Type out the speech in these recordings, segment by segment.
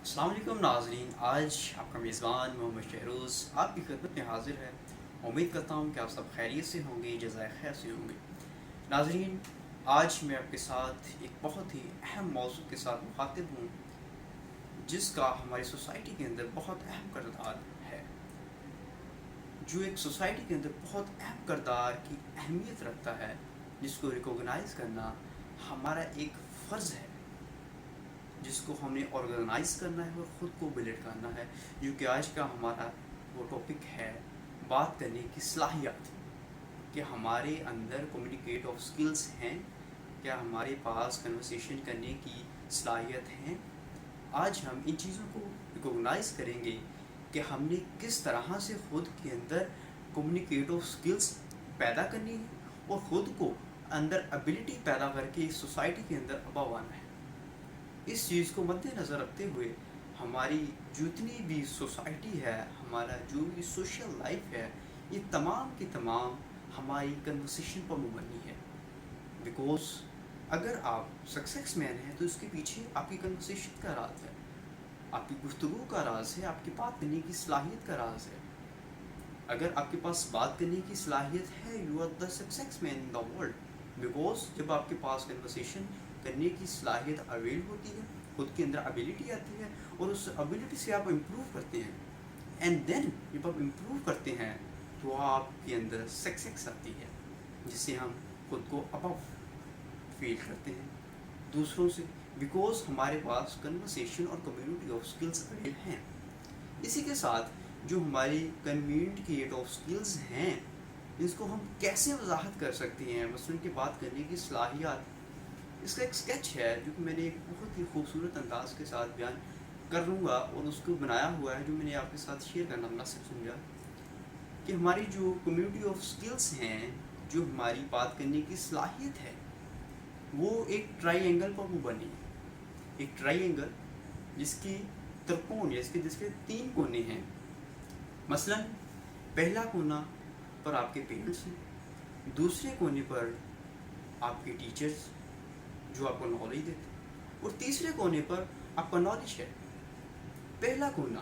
السلام علیکم ناظرین، آج آپ کا میزبان محمد شہروز آپ کی خدمت میں حاضر ہے۔ امید کرتا ہوں کہ آپ سب خیریت سے ہوں گے، جزائے خیر سے ہوں گے۔ ناظرین، آج میں آپ کے ساتھ ایک بہت ہی اہم موضوع کے ساتھ مخاطب ہوں، جس کا ہماری سوسائٹی کے اندر بہت اہم کردار ہے، جو ایک سوسائٹی کے اندر بہت اہم کردار کی اہمیت رکھتا ہے، جس کو ریکوگنائز کرنا ہمارا ایک فرض ہے، جس کو ہم نے آرگنائز کرنا ہے اور خود کو بلڈ کرنا ہے، جو کہ آج کا ہمارا وہ ٹاپک ہے، بات کرنے کی صلاحیت، کہ ہمارے اندر کمیونیکیٹ آف سکلز ہیں، کیا ہمارے پاس کنورسیشن کرنے کی صلاحیت ہیں۔ آج ہم ان چیزوں کو ریکوگنائز کریں گے کہ ہم نے کس طرح سے خود کے اندر کمیونیکیٹ آف سکلز پیدا کرنی ہے اور خود کو اندر ابیلٹی پیدا کر کے سوسائٹی کے اندر ابو آنا ہے۔ اس چیز کو مد نظر رکھتے ہوئے ہماری جتنی بھی سوسائٹی ہے، ہمارا جو بھی سوشل لائف ہے، یہ تمام کی تمام ہماری کنورسیشن پر مبنی ہے۔ بیکوز اگر آپ سکسیس مین ہیں تو اس کے پیچھے آپ کی کنورسیشن کا راز ہے، آپ کی گفتگو کا راز ہے، آپ کی بات کرنے کی صلاحیت کا راز ہے۔ اگر آپ کے پاس بات کرنے کی صلاحیت ہے، you are the success man in the world. Because جب آپ کے پاس کنورسیشن کرنے کی صلاحیت اویل ہوتی ہے، خود کے اندر ابیلٹی آتی ہے اور اس ابیلٹی سے آپ امپروو کرتے ہیں، اینڈ دین جب آپ امپروو کرتے ہیں تو آپ کے اندر سکسیس آتی ہے، جس سے ہم خود کو ابو فیل کرتے ہیں دوسروں سے، بیکوز ہمارے پاس کنورسیشن اور کمیونٹی آف سکلز اویل ہیں۔ اسی کے ساتھ جو ہماری کمیونیکیٹ آف سکلز ہیں، اس کو ہم کیسے وضاحت کر سکتے ہیں، مثلاً کہ بات کرنے کی صلاحیت، اس کا ایک اسکیچ ہے جو کہ میں نے ایک بہت ہی خوبصورت انداز کے ساتھ بیان کر لوں گا اور اس کو بنایا ہوا ہے، جو میں نے آپ کے ساتھ شیئر کرنا مناسب سمجھا، کہ ہماری جو کمیونٹی آف سکلز ہیں، جو ہماری بات کرنے کی صلاحیت ہے، وہ ایک ٹرائی اینگل پر مبنی ہے۔ ایک ٹرائی اینگل جس کی ترکون یا جس کے 3 کونے ہیں۔ مثلاً پہلا کونا پر آپ کے پیرنٹس ہیں، دوسرے کونے پر آپ کے ٹیچرز جو آپ کو نالج دیتے ہیں، اور تیسرے کونے پر آپ کا نالج ہے۔ پہلا کونا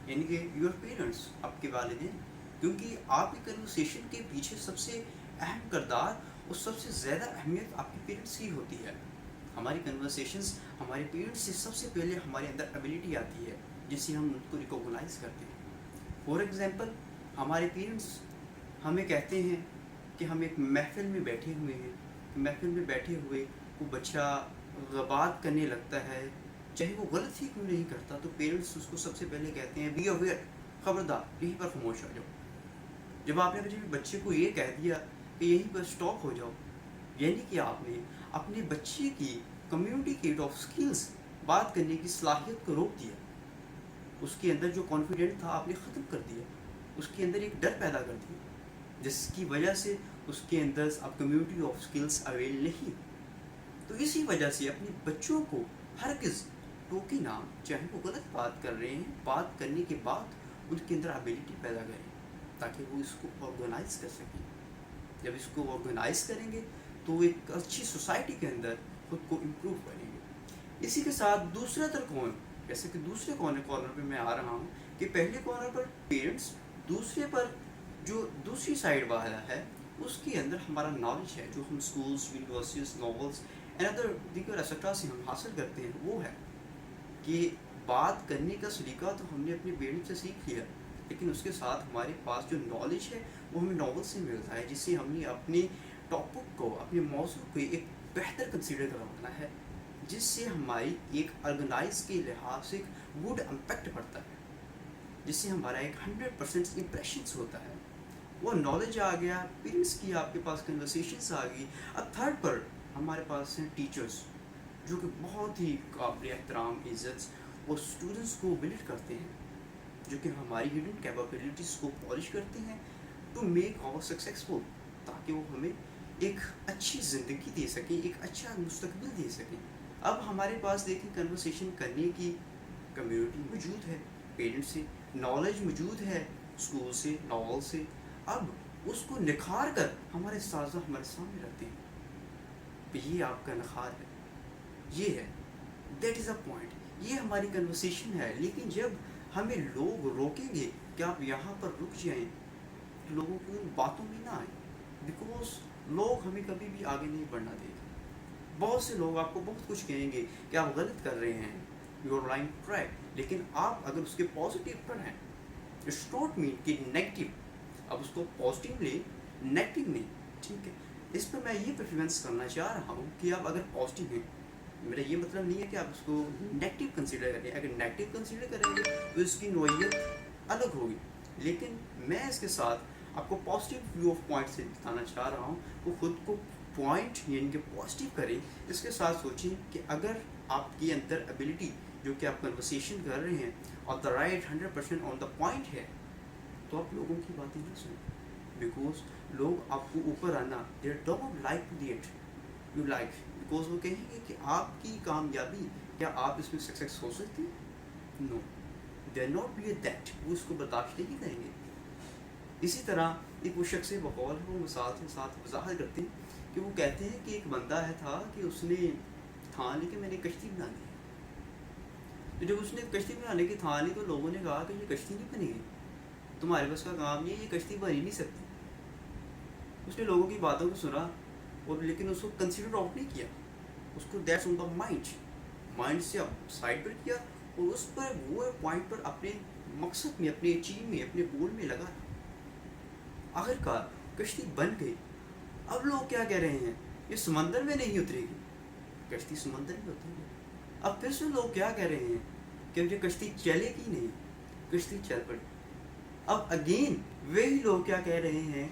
یعنی کہ یور پیرنٹس، آپ کے والدین، کیونکہ آپ کی کنورسیشن کے پیچھے سب سے اہم کردار اور سب سے زیادہ اہمیت آپ کے پیرنٹس کی ہوتی ہے۔ ہماری کنورسیشنز ہمارے پیرنٹس سے سب سے پہلے ہمارے اندر ابیلٹی آتی ہے، جس سے ہم ان کو ریکوگنائز کرتے ہیں۔ فار ایگزامپل، ہمارے پیرنٹس ہمیں کہتے ہیں کہ ہم ایک محفل میں بیٹھے ہوئے ہیں، محفل میں بیٹھے ہوئے وہ بچہ بات کرنے لگتا ہے، چاہے وہ غلط ہی کیوں نہیں کرتا، تو پیرنٹس اس کو سب سے پہلے کہتے ہیں بی اویئر، خبردار یہیں پر خاموش آ جاؤ۔ جب آپ نے بچے کو یہ کہہ دیا کہ یہیں پر اسٹاپ ہو جاؤ، یعنی کہ آپ نے اپنے بچے کی کمیونیکیٹ آف سکلز، بات کرنے کی صلاحیت کو روک دیا، اس کے اندر جو کانفیڈنٹ تھا آپ نے ختم کر دیا، اس کے اندر ایک ڈر پیدا کر دیا، جس کی وجہ سے اس کے اندر اب کمیونٹی آف سکلز اویل نہیں۔ تو اسی وجہ سے اپنے بچوں کو ہرگز ٹوکے نہ، چاہے وہ غلط بات کر رہے ہیں، بات کرنے کے بعد ان کے اندر ابیلٹی پیدا کریں تاکہ وہ اس کو آرگنائز کر سکیں۔ جب اس کو آرگنائز کریں گے تو ایک اچھی سوسائٹی کے اندر خود کو امپروو کریں گے۔ اسی کے ساتھ دوسرا ترکون، جیسے کہ دوسرے کارنر پہ میں آ رہا ہوں کہ پہلے کارنر پر پیرنٹس، دوسرے پر جو دوسری سائڈ والا ہے، اس کے اندر ہمارا نالج ہے، جو ہم schools, universities, novels and other دیگر ایسٹرا سے ہم حاصل کرتے ہیں۔ وہ ہے کہ بات کرنے کا سلیقہ تو ہم نے اپنے پیرنٹس سے سیکھ لیا، لیکن اس کے ساتھ ہمارے پاس جو نالج ہے وہ ہمیں ناول سے ملتا ہے، جس سے ہم نے اپنے ٹاپک کو، اپنے موضوع کو ایک بہتر کنسیڈر کروانا ہے، جس سے ہماری ایک آرگنائز کے لحاظ سے ایک گڈ امپیکٹ پڑتا ہے، جس سے ہمارا ایک 100% امپریشنس ہوتا ہے۔ وہ نالج آ گیا، پیرنٹس کی آپ کے پاس کنورسیشنس آ گئی۔ اب تھرڈ پر ہمارے پاس ہیں ٹیچرس، جو کہ بہت ہی قابل احترام، عزت اور اسٹوڈنٹس کو بلڈ کرتے ہیں، جو کہ ہماری ہڈن کیپیبلٹیز کو پالش کرتے ہیں ٹو میک آور سکسیزفل، تاکہ وہ ہمیں ایک اچھی زندگی دے سکیں، ایک اچھا مستقبل دے سکیں۔ اب ہمارے پاس دیکھیں کنورسیشن کرنے کی کمیونٹی موجود ہے، پیرنٹس سے نالج موجود ہے، اسکول سے، ناول سے، اب اس کو نکھار کر ہمارے اساتذہ ہمارے سامنے رکھتے ہیں کہ یہ آپ کا نخار ہے، یہ ہے، دیٹ از اے پوائنٹ۔ یہ ہماری کنورسیشن ہے. لیکن جب ہمیں لوگ روکیں گے کہ آپ یہاں پر رک جائیں، لوگوں کو ان باتوں میں نہ آئیں، بیکاز لوگ ہمیں کبھی بھی آگے نہیں بڑھنا دیں گے. بہت سے لوگ آپ کو بہت کچھ کہیں گے کہ آپ غلط کر رہے ہیں، یو آر لائن ٹریک، لیکن آپ اگر اس کے پازیٹیو پر ہیں، اٹس ناٹ مین کہ نیگیٹو، اب اس کو پازیٹیو لیں، نیگیٹو نہیں. ٹھیک ہے، اس پہ میں یہ پریفرنس کرنا چاہ رہا ہوں کہ آپ اگر پازیٹیو ہیں، میرا یہ مطلب نہیں ہے کہ آپ اس کو نیگیٹو کنسیڈر کریں. اگر نیگیٹو کنسیڈر کریں گے تو اس کی نوعیت الگ ہوگی. لیکن میں اس کے ساتھ آپ کو پازیٹیو ویو آف پوائنٹ سے بتانا چاہ رہا ہوں. وہ خود کو پوائنٹ یعنی کہ پازیٹیو کریں. اس کے ساتھ سوچیں کہ اگر آپ کے اندر ایبلٹی جو کہ آپ کنورسیشن کر رہے ہیں اور the right 100% on the point ہے، تو آپ لوگوں کی باتیں نہ سنیں. بیکاز لوگ آپ کو اوپر آنا they don't like to that you like, because وہ کہیں گے کہ آپ کی کامیابی، کیا آپ اس میں سکسیس ہو سکتی ہیں؟ No, they are not be that, وہ اس کو برداشت نہیں کریں گے. اسی طرح ایک وہ شخص بقول ہے، وہ مثال کے ساتھ وضاحت کرتے ہیں کہ وہ کہتے ہیں کہ ایک بندہ ہے تھا کہ اس نے ٹھان لی کہ میں نے کشتی بنانی ہے. تو جب اس نے کشتی بنانے کی ٹھان لی تو لوگوں نے کہا کہ یہ کشتی نہیں بنے گی، تمہارے بس کا کام نہیں ہے، یہ کشتی بن ہی نہیں سکتی. اس نے لوگوں کی باتوں کو سنا اور لیکن اس کو کنسیڈر آؤٹ نہیں کیا. اس کو دیٹس آن دا مائنڈ سے سائڈ پر کیا اور اس پر وہ پوائنٹ پر اپنے مقصد میں، اپنے اچیو میں، اپنے گول میں لگا. آخرکار کشتی بن گئی. اب لوگ کیا کہہ رہے ہیں؟ یہ سمندر میں نہیں اترے گی. کشتی سمندر میں اترے گی. اب پھر سے لوگ کیا کہہ رہے ہیں کہ یہ کشتی چلے گی نہیں، کشتی چل پڑی. اب اگین وہی لوگ کیا کہہ رہے ہیں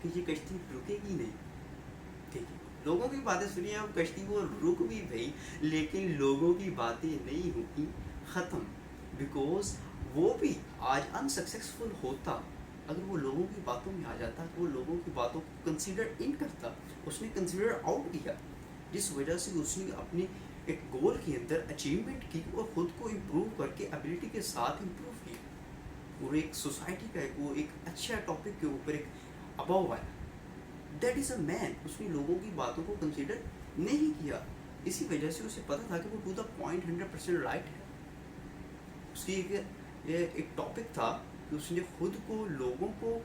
کہ یہ کشتی رکے گی نہیں. ٹھیک ہے، لوگوں کی باتیں سنیے. اب کشتی وہ رک بھی گئی لیکن لوگوں کی باتیں نہیں ہوئی ختم. بیکاز وہ بھی آج انسکسیسفل ہوتا اگر وہ لوگوں کی باتوں میں آ جاتا، وہ لوگوں کی باتوں کو کنسیڈر ان کرتا. اس نے کنسیڈر آؤٹ کیا، جس وجہ سے اس نے اپنی ایک گول کے اندر اچیومنٹ کی اور خود کو امپروو کر کے ایبلٹی کے ساتھ امپروو کیا. اور ایک سوسائٹی کا وہ ایک اچھا ٹاپک کے اوپر ایک اباؤ آیا. دیٹ از اے مین. اس نے لوگوں کی باتوں کو کنسیڈر نہیں کیا. اسی وجہ سے اسے پتا تھا کہ وہ ٹو دا پوائنٹ 100% رائٹ ہے. اس کی ایک ٹاپک تھا کہ اس نے خود کو، لوگوں کو،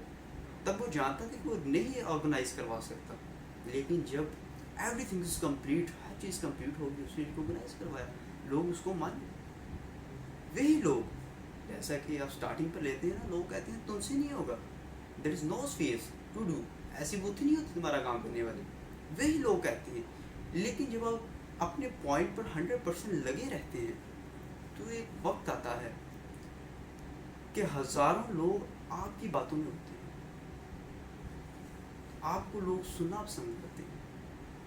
تب وہ جانتا تھا کہ وہ نہیں آرگنائز کروا سکتا، لیکن جب ایوری تھنگ از کمپلیٹ، ہر چیز کمپلیٹ ہوگی، اس نے ریکوگنائز کروایا. لوگ اس کو مان. وہی لوگ جیسا کہ آپ اسٹارٹنگ پر لیتے ہیں نا، لوگ کہتے ہیں تم سے نہیں ہوگا، دیر از نو اسپیس ٹو ڈو، ایسی بوتھی نہیں ہوتی تمہارا کام کرنے والی. وہی لوگ کہتے ہیں. لیکن جب آپ اپنے پوائنٹ پر 100% لگے رہتے ہیں تو ایک وقت آتا ہے کہ ہزاروں لوگ آپ کی باتوں میں ہوتے ہیں، آپ کو لوگ سننا پسند کرتے ہیں.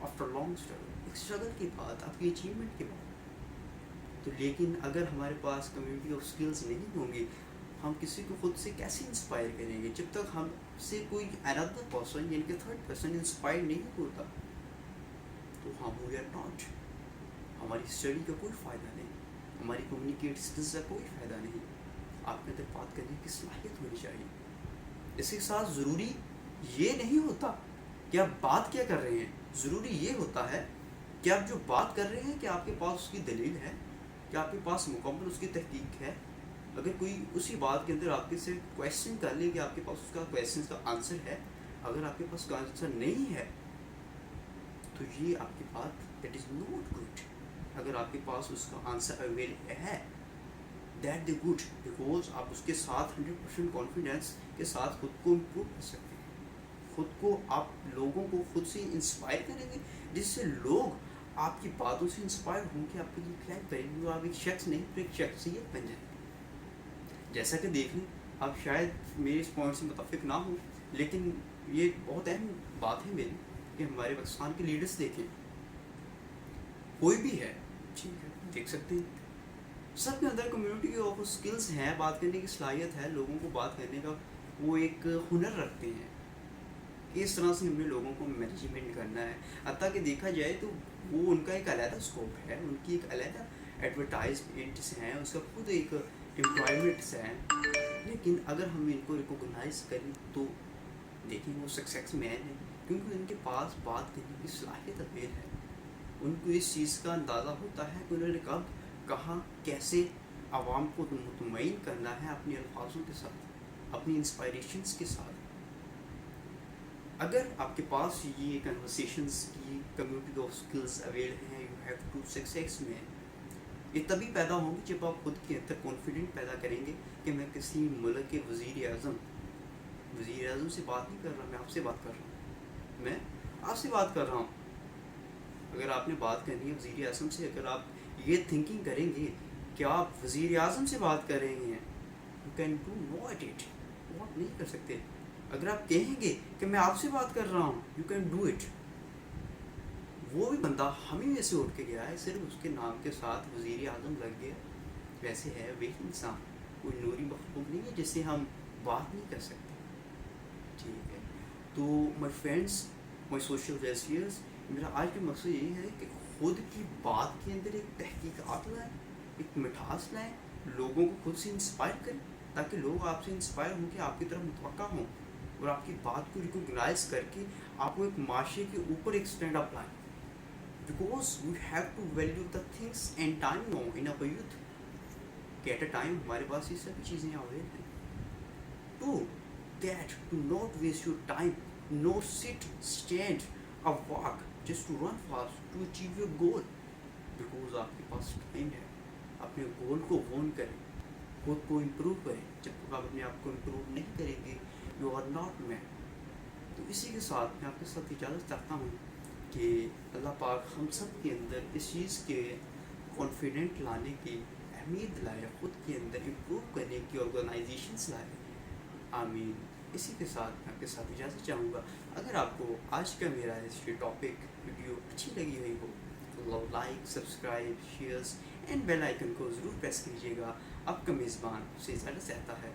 آفٹر لانگ اسٹرگل، ایک اسٹرگل کی بات، آپ کی اچیومنٹ کی بات. تو لیکن اگر ہمارے پاس کمیونٹی آف اسکلز نہیں ہوں گی، ہم کسی کو خود سے کیسے انسپائر کریں گے؟ جب تک ہم سے کوئی اندر پرسن یعنی کہ تھرڈ پرسن انسپائر نہیں ہوتا تو ہم وی آر ناٹ. ہماری اسٹڈی کا کوئی فائدہ نہیں، ہماری کمیونیکیٹ اسکلز کا کوئی فائدہ نہیں. آپ کے اندر بات کرنے کی صلاحیت ہونی چاہیے. اس کے ساتھ ضروری یہ نہیں ہوتا کہ آپ بات کیا کر رہے ہیں، ضروری یہ ہوتا ہے کہ آپ جو بات کر رہے ہیں کہ آپ کے پاس اس کی دلیل ہے، کہ آپ کے پاس مکمل اس کی تحقیق ہے. اگر کوئی اسی بات کے اندر آپ کے سے کویشچن کر لے کہ آپ کے پاس اس کا کویشچن کا آنسر ہے، اگر آپ کے پاس کا آنسر نہیں ہے تو یہ آپ کی بات دیٹ از ناٹ گڈ. اگر آپ کے پاس اس کا آنسر اویلیبل ہے دیٹ دی گڈ، بیکاز آپ اس کے ساتھ 100% کانفیڈینس کے ساتھ خود کو امپروو کر سکتے ہیں. خود کو آپ لوگوں کو خود سے انسپائر کریں گے، جس سے لوگ آپ کی باتوں سے انسپائر ہوں کہ آپ کے لیے کلائم کریں گے. آپ ایک شخص نہیں تو ایک شخصیت بن جائیں گے. جیسا کہ دیکھ لیں، آپ شاید میرے اس پوائنٹ سے متفق نہ ہوں، لیکن یہ بہت اہم بات ہے میری کہ ہمارے پاکستان کے لیڈرز دیکھیں، کوئی بھی ہے، ٹھیک ہے، دیکھ سکتے ہیں سب کے اندر کمیونٹی آف اسکلز ہیں، بات کرنے کی صلاحیت ہے، لوگوں کو بات کرنے کا وہ ایک ہنر رکھتے ہیں. اس طرح سے ہم نے لوگوں کو مینجمنٹ کرنا ہے. حتیٰ کہ دیکھا جائے تو وہ ان کا ایک علیحدہ اسکوپ ہے، ان کی ایک علیحدہ ایڈورٹائزمنٹس ہیں، اس کا خود ایک امپلائمنٹس ہیں. لیکن اگر ہم ان کو ریکوگنائز کریں تو دیکھیں وہ سکسیس مین ہے، کیونکہ ان کے پاس بات کرنے کی صلاحیت اویل ہے. ان کو اس چیز کا اندازہ ہوتا ہے کہ انہوں نے کب کہاں کیسے عوام کو مطمئن کرنا ہے اپنے الفاظوں کے ساتھ، اپنی انسپائریشنس کے ساتھ. اگر آپ کے پاس یہ کنورسیشنس کی کمیونٹی آف اسکلز اویل ہیں، یو ہیو ٹو سکسیس میں، یہ تبھی پیدا ہوں گی جب آپ خود کے اندر کانفیڈنٹ پیدا کریں گے کہ میں کسی ملک کے وزیر اعظم سے بات نہیں کر رہا، میں آپ سے بات کر رہا ہوں، میں آپ سے بات کر رہا ہوں. اگر آپ نے بات کرنی ہے وزیر اعظم سے، اگر آپ یہ تھنکنگ کریں گے کہ آپ وزیر اعظم سے بات کر رہے ہیں، you can do no at it, وہ آپ نہیں کر سکتے. اگر آپ کہیں گے کہ میں آپ سے بات کر رہا ہوں، یو کین ڈو اٹ. وہ بھی بندہ ہمیں میں سے اٹھ کے گیا ہے، صرف اس کے نام کے ساتھ وزیر اعظم لگ گیا، ویسے ہے وہی انسان، کوئی نوری مخلوق نہیں ہے جس سے ہم بات نہیں کر سکتے. ٹھیک ہے، تو مائی فرینڈس، مائی سوشل ویلفیئرس، میرا آج کا مقصد یہ ہے کہ خود کی بات کے اندر ایک تحقیقات لائیں، ایک مٹھاس لائیں، لوگوں کو خود سے انسپائر کریں تاکہ لوگ آپ سے انسپائر ہوں کے آپ کی طرف متوقع ہوں اور آپ کی بات کو ریکوگنائز کر کے آپ کو ایک معاشرے کے اوپر ایک اسٹینڈ اپ لائیں. Because we have to value the things and time now in our youth, کہ ایٹ اے ٹائم ہمارے پاس یہ سبھی چیزیں اویلیبل ہیں. To that to not waste your time, no sit stand or walk just to run fast to achieve your goal, because آپ کے پاس time ہے. اپنے گول کو وون کریں، خود کو امپروو کریں. جب تک آپ اپنے آپ کو امپروو نہیں کریں گے، یو آر ناٹ مین. تو اسی کے ساتھ میں آپ کے ساتھ اجازت چاہتا ہوں کہ اللہ پاک ہم سب کے اندر اس چیز کے کانفیڈنٹ لانے کی اہمیت دلائے، خود کے اندر امپروو کرنے کی آرگنائزیشنس لائے. آمین. اسی کے ساتھ میں آپ کے ساتھ اجازت چاہوں گا. اگر آپ کو آج کا میرا یہ ٹاپک ویڈیو اچھی لگی ہوئی ہو تو like, subscribe, shares and bell icon کو ضرور پریس کیجیے گا. آپ کا میزبان سے اجازت چاہتا ہے.